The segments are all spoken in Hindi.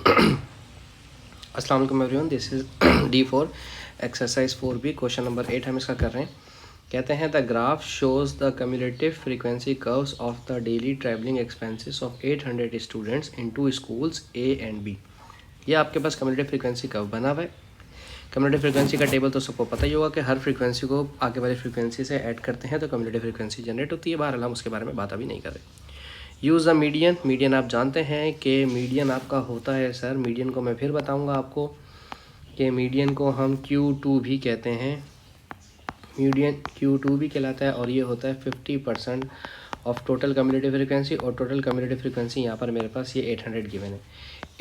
अस्सलाम वालेकुम everyone, this is D4 exercise 4B question number 8 हम इसका कर रहे हैं। कहते हैं the graph shows the cumulative frequency curves of the daily travelling expenses of 800 students in two schools A and B। ये आपके पास कम्युलेटिव फ्रीक्वेंसी कर्व बना हुआ है। कम्युलेटिव फ्रीक्वेंसी का टेबल तो सबको पता ही होगा कि हर फ्रीक्वेंसी को आगे वाली फ्रीक्वेंसी से ऐड करते हैं तो कम्युलेटिव फ्रीक्वेंसी जनरेट होती है। बहरहाल हम उसके बारे में बात अभी नहीं कर रहे। Use the median. मीडियन आप जानते हैं कि मीडियन आपका होता है सर, मीडियन को मैं फिर बताऊंगा आपको कि मीडियन को हम Q2 भी कहते हैं। मीडियन Q2 भी कहलाता है और ये होता है 50% ऑफ टोटल कम्युलेटिव फ्रीक्वेंसी। और टोटल कम्युलेटिव फ्रीक्वेंसी यहाँ पर मेरे पास ये 800 गिवन है।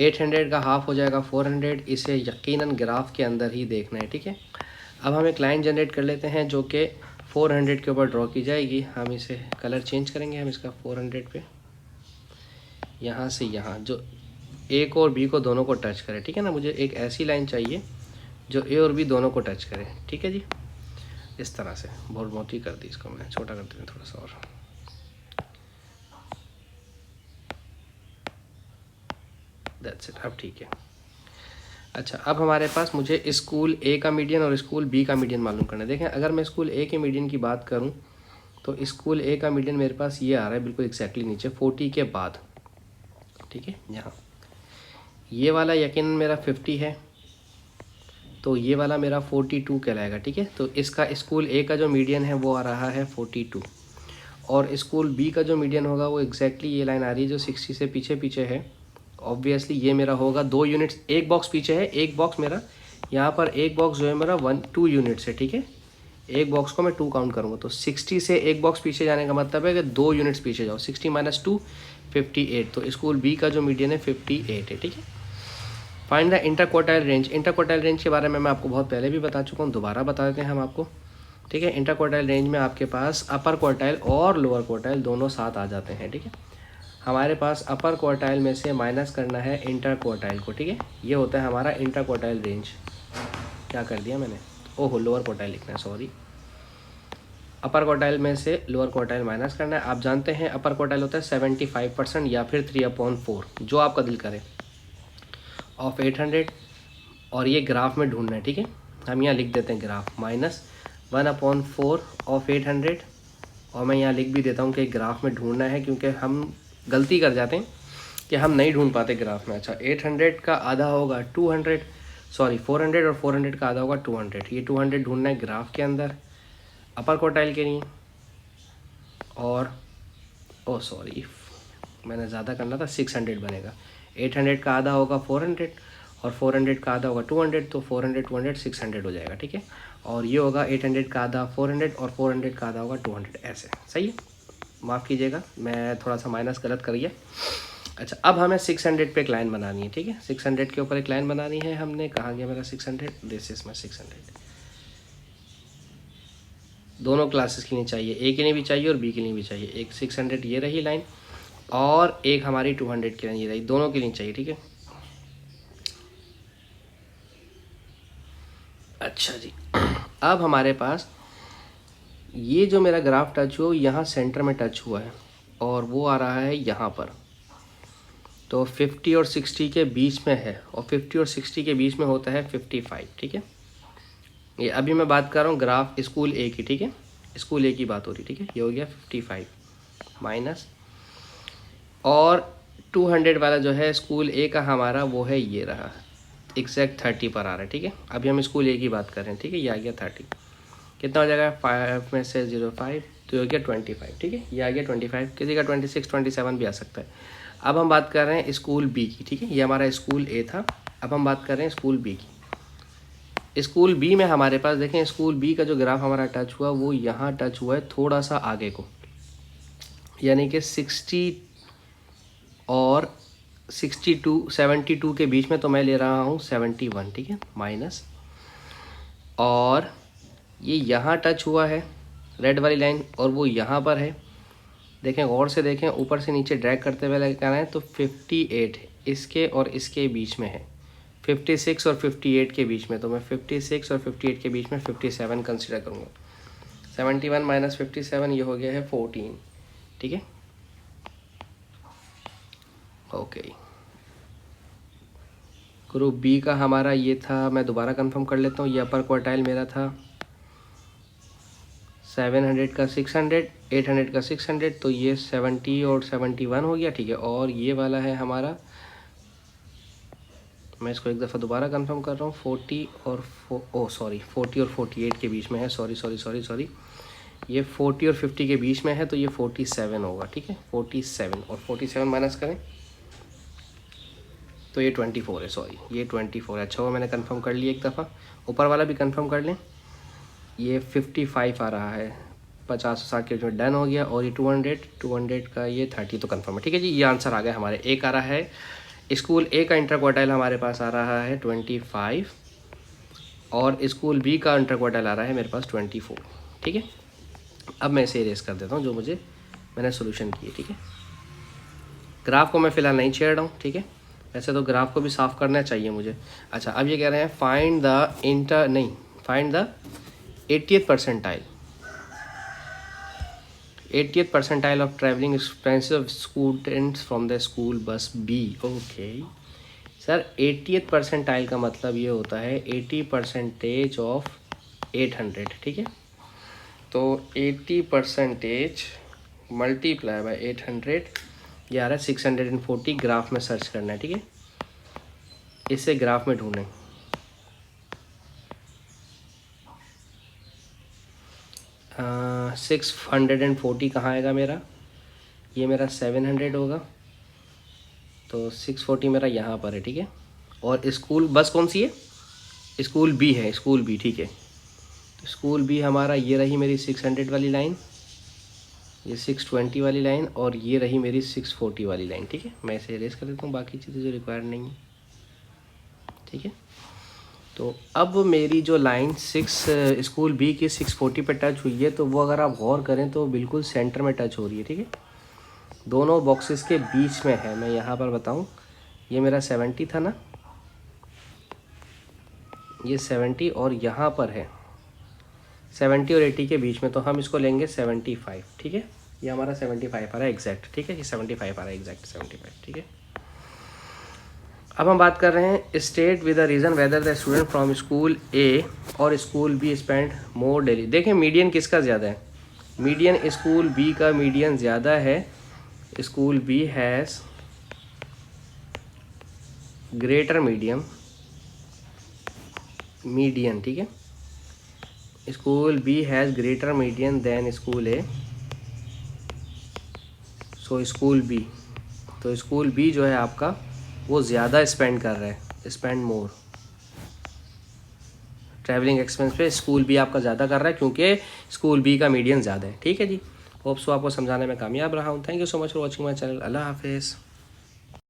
800 का हाफ हो जाएगा 400। इसे यकीनन ग्राफ के अंदर ही देखना है, ठीक है। अब हम एक लाइन जनरेट कर लेते हैं जो कि 400 के ऊपर ड्रॉ की जाएगी। हम इसे कलर चेंज करेंगे, हम इसका 400 पे यहाँ से यहाँ जो ए को और बी को दोनों को टच करे, ठीक है ना। मुझे एक ऐसी लाइन चाहिए जो ए और बी दोनों को टच करे, ठीक है जी। इस तरह से बहुत मोटी कर दी, इसको मैं छोटा कर देता हूँ थोड़ा सा और। दैट्स इट, अब ठीक है। अच्छा, अब हमारे पास मुझे स्कूल ए का मीडियन और स्कूल बी का मीडियन मालूम करना है। देखें, अगर मैं स्कूल ए के मीडियन की बात करूँ तो स्कूल ए का मीडियन मेरे पास ये आ रहा है बिल्कुल एग्जैक्टली नीचे 40 के बाद, ठीक है। यहाँ ये वाला यकीनन मेरा 50 है तो ये वाला मेरा 42 कहलाएगा, ठीक है। तो इसका स्कूल ए का जो मीडियन है वो आ रहा है 42 और स्कूल बी का जो मीडियन होगा वो एग्जैक्टली ये लाइन आ रही है जो 60 से पीछे पीछे है। ऑब्वियसली ये मेरा होगा 2 यूनिट्स, एक बॉक्स पीछे है, एक बॉक्स मेरा यहाँ पर, एक बॉक्स जो है मेरा 2 यूनिट्स है, ठीक है। एक बॉक्स को मैं 2 काउंट करूँगा तो 60 से एक बॉक्स पीछे जाने का मतलब है कि 2 यूनिट्स पीछे जाओ। 60 - 2 58। तो स्कूल बी का जो मीडियन है 58 है, ठीक है। Find the inter quartile range. Inter quartile range के बारे में मैं आपको बहुत पहले भी बता चुका हूँ, दोबारा बता देते हैं हम आपको, ठीक है। इंटर क्वार्टाइल रेंज में आपके पास अपर क्वार्टाइल और लोअर क्वार्टाइल दोनों साथ आ जाते हैं, ठीक है। हमारे पास अपर क्वार्टाइल में से माइनस करना है इंटर क्वार्टाइल को, ठीक है। ये होता है हमारा इंटर क्वार्टाइल रेंज। क्या कर दिया मैंने, ओहो लोअर क्वार्टाइल लिखना है, सॉरी। अपर क्वार्टाइल में से लोअर क्वार्टाइल माइनस करना है। आप जानते हैं अपर क्वार्टाइल होता है 75% या फिर 3/4, जो आपका दिल करे, ऑफ 800। और ये ग्राफ में ढूंढना है, ठीक है। हम यहाँ लिख देते हैं ग्राफ -1/4 ऑफ 800। और मैं यहाँ लिख भी देता हूँ कि ग्राफ में ढूंढना है क्योंकि हम गलती कर जाते हैं कि हम नहीं ढूंढ पाते ग्राफ में। अच्छा, 800 का आधा होगा 200, सॉरी 400, और 400 का आधा होगा 200। ये 200 ढूंढना है ग्राफ के अंदर अपर क्वार्टाइल के लिए। और ओ सॉरी, मैंने ज़्यादा करना था, 600 बनेगा। 800 का आधा होगा 400 और 400 का आधा होगा 200, तो 400 200 600 हो जाएगा, ठीक है। और ये होगा 800 का आधा 400 और 400 का आधा होगा 200, ऐसे सही है। माफ़ कीजिएगा, मैं थोड़ा सा माइनस गलत कर गया। अच्छा, अब हमें 600 पे एक लाइन बनानी है, ठीक है। 600 के ऊपर एक लाइन बनानी है हमने। कहाँ गया मेरा 600, दिस इज माई 600। दोनों क्लासेस के लिए चाहिए, ए के लिए भी चाहिए और बी के लिए भी चाहिए। एक 600 ये रही लाइन और एक हमारी 200 की लाइन ये रही, दोनों के लिए चाहिए, ठीक है। अच्छा जी, अब हमारे पास ये जो मेरा ग्राफ टच हुआ यहाँ सेंटर में टच हुआ है और वो आ रहा है यहाँ पर, तो 50 और 60 के बीच में है और 50 और 60 के बीच में होता है 55, ठीक है। ये अभी मैं बात कर रहा हूँ ग्राफ स्कूल ए की, ठीक है। स्कूल ए की बात हो रही, ठीक है। ये हो गया 55 माइनस, और 200 वाला जो है स्कूल ए का हमारा वो है ये रहा, एग्जैक्ट 30 पर आ रहा है, ठीक है। अभी हम स्कूल ए की बात कर रहे हैं, ठीक है। ये आ गया 30, कितना हो जाएगा 5 में से 05, तो हो गया 25, ठीक है। ये आ गया 25, किसी का 26 27 भी आ सकता है। अब हम बात कर रहे हैं स्कूल बी की, ठीक है। ये हमारा स्कूल ए था, अब हम बात कर रहे हैं स्कूल बी की। स्कूल बी में हमारे पास देखें, स्कूल बी का जो ग्राफ हमारा टच हुआ वो यहाँ टच हुआ है थोड़ा सा आगे को, यानी कि 60 और 72 के बीच में, तो मैं ले रहा हूँ 71, ठीक है, माइनस। और ये यहाँ टच हुआ है रेड वाली लाइन और वो यहाँ पर है। देखें, गौर से देखें, ऊपर से नीचे ड्रैग करते हुए लेकर आए तो 58 है, इसके और इसके बीच में है, 56 और 58 के बीच में। तो मैं 56 और 58 के बीच में 57 कंसिडर करूँगा। 71 - 57 ये हो गया है 14, ठीक है। ओके, ग्रुप बी का हमारा ये था, मैं दोबारा कंफर्म कर लेता हूँ, ये अपर क्वार्टाइल मेरा था 700 का 600, 800 का 600, तो ये 70 और 71 हो गया, ठीक है। और ये वाला है हमारा, मैं इसको एक दफ़ा दोबारा कंफर्म कर रहा हूँ, 40 और 48 के बीच में है, सॉरी, ये 40 और 50 के बीच में है, तो ये 47 होगा, ठीक है। 47 और 47 माइनस करें तो ये 24 है, सॉरी ये 24 है। अच्छा वो मैंने कंफर्म कर लिया एक दफ़ा, ऊपर वाला भी कंफर्म कर लें। ये 55 आ रहा है, 50-60 के बीच में डन हो गया। और ये 200 का ये 30 तो कंफर्म है, ठीक है जी। ये आंसर आ गया हमारे। एक आ रहा है स्कूल ए का इंटर क्वार्टाइल हमारे पास आ रहा है 25 और स्कूल बी का इंटर क्वार्टाइल आ रहा है मेरे पास 24, ठीक है। अब मैं इसे इरेज कर देता हूँ जो मैंने सोल्यूशन किए, ठीक है। ग्राफ को मैं फ़िलहाल नहीं छेड़ रहा हूँ, ठीक है। वैसे तो ग्राफ को भी साफ़ करना चाहिए मुझे। अच्छा अब ये कह रहे हैं find the 80th percentile of traveling expenses of students from the school bus B। Okay sir, 80th percentile का मतलब ये होता है 80% ऑफ 800, ठीक है। तो 80% मल्टीप्लाई बाय 800 ये आ रहा है 640। ग्राफ में सर्च करना है, ठीक है। इसे ग्राफ में ढूंढें। आ, 640 कहाँ आएगा मेरा, ये मेरा 700 होगा, तो 640 मेरा यहाँ पर है, ठीक है। और स्कूल बस कौन सी है, स्कूल बी है, स्कूल बी, ठीक है। तो स्कूल बी हमारा ये रही मेरी 600 वाली लाइन, ये 620 वाली लाइन, और ये रही मेरी 640 वाली लाइन, ठीक है। मैं इसे इरेज कर देता हूँ, बाकी चीज़ें जो रिक्वायर्ड नहीं है, ठीक है। तो अब मेरी जो लाइन स्कूल बी की 640 पे टच हुई है, तो वो अगर आप गौर करें तो बिल्कुल सेंटर में टच हो रही है, ठीक है। दोनों बॉक्सेस के बीच में है। मैं यहाँ पर बताऊँ, ये मेरा 70 था ना, ये 70 और यहाँ पर है 70 और 80 के बीच में, तो हम इसको लेंगे 75, ठीक है। ये हमारा 75 आ रहा है एग्जैक्ट, ठीक है। ये 75 आ रहा है एग्जैक्ट 75, ठीक है। अब हम बात कर रहे हैं state with the reason whether the student from school A और school B spend more daily. देखें मीडियन किसका ज़्यादा है, मीडियन स्कूल बी का मीडियन ज़्यादा है। School B has greater median, ठीक है। School B has greater median than school A, so school B, तो स्कूल बी जो है आपका वो ज़्यादा स्पेंड कर रहा है, स्पेंड मोर ट्रैवलिंग एक्सपेंस पे। स्कूल बी आपका ज़्यादा कर रहा है क्योंकि स्कूल बी का मीडियन ज़्यादा है, ठीक है जी। होप सो आपको समझाने में कामयाब रहा हूँ। Thank you so much for watching my channel. अल्लाह हाफिज़।